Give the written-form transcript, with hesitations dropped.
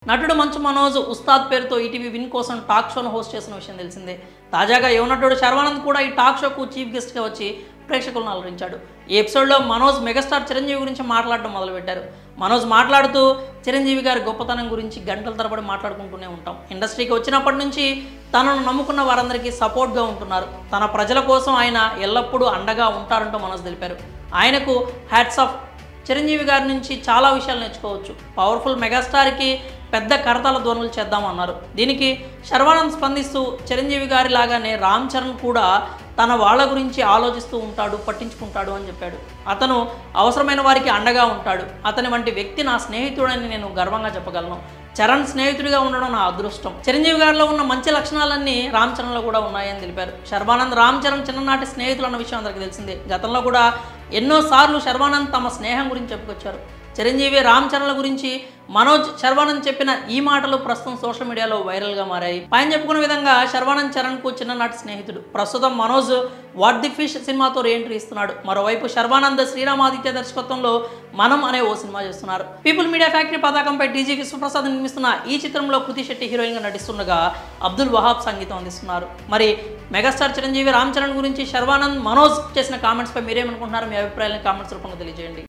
నటుడు మంచు మనోజ్ ఉస్తాద్ పేరుతో ETV win కోసం టాక్ షోను హోస్ట్ చేసిన విషయం తెలిసిందే. తాజాగా యువ నటుడు శర్వానంద్ కూడా ఈ టాక్ షోకు చీఫ్ గెస్ట్గా వచ్చి ప్రేక్షకులను అలరించాడు. ఈ ఎపిసోడ్లో మనోజ్ మెగాస్టార్ చిరంజీవి గురించి మాట్లాడడం మొదలుపెట్టారు. మనోజ్ మాట్లాడుతూ చిరంజీవి గారి గొప్పతనం గురించి గంటల తరబడి మాట్లాడుకుంటూనే ఉంటాం. ఇండస్ట్రీకి వచ్చినప్పటి నుంచి తనను నమ్ముకున్న వారందరికీ సపోర్ట్గా ఉంటున్నారు. తన ప్రజల కోసం ఆయన ఎల్లప్పుడూ అండగా ఉంటారంటూ మనోజ్ తెలిపారు. ఆయనకు హ్యాట్స్ ఆఫ్. చిరంజీవి గారి నుంచి చాలా విషయాలు నేర్చుకోవచ్చు. పవర్ఫుల్ మెగాస్టార్కి పెద్ద కరతాల ధ్వనులు చేద్దామన్నారు. దీనికి శర్వానంద్ స్పందిస్తూ చిరంజీవి గారి లాగానే రామ్ చరణ్ కూడా తన వాళ్ళ గురించి ఆలోచిస్తూ ఉంటాడు, పట్టించుకుంటాడు అని చెప్పాడు. అతను అవసరమైన వారికి అండగా ఉంటాడు. అతని వంటి వ్యక్తి నా స్నేహితుడని నేను గర్వంగా చెప్పగలను. చరణ్ స్నేహితుడిగా ఉండడం నా అదృష్టం. చిరంజీవి గారిలో ఉన్న మంచి లక్షణాలన్నీ రామ్ చరణ్లో కూడా ఉన్నాయని తెలిపారు. శర్వానంద్ రామ్ చరణ్ చిన్ననాటి స్నేహితులు అన్న విషయం అందరికీ తెలిసిందే. గతంలో కూడా ఎన్నోసార్లు శర్వానంద్ తమ స్నేహం గురించి చెప్పుకొచ్చారు. చిరంజీవి రామ్ చరణ్ల గురించి మనోజ్ శర్వానంద్ చెప్పిన ఈ మాటలు ప్రస్తుతం సోషల్ మీడియాలో వైరల్గా మారాయి. పైన చెప్పుకున్న విధంగా శర్వానంద్ చరణ్కు చిన్ననాటి స్నేహితుడు. ప్రస్తుతం మనోజ్ వాట్ ది ఫిష్ సినిమాతో రీఎంట్రీ ఇస్తున్నాడు. మరోవైపు శర్వానంద్ శ్రీరామాదిత్య దర్శకత్వంలో మనం అనే ఓ సినిమా చేస్తున్నారు. పీపుల్ మీడియా ఫ్యాక్టరీ పతాకంపై టీజీ విశ్వప్రసాద్ నిర్మిస్తున్న ఈ చిత్రంలో కృతి శెట్టి హీరోయిన్గా నటిస్తుండగా అబ్దుల్ వహాబ్ సంగీతం అందిస్తున్నారు. మరి మెగాస్టార్ చిరంజీవి రామ్ చరణ్ గురించి శర్వానంద్ మనోజ్ చేసిన కామెంట్స్పై మీరేమనుకుంటున్నారు? మీ అభిప్రాయాలను కామెంట్స్ రూపంలో తెలియజేయండి.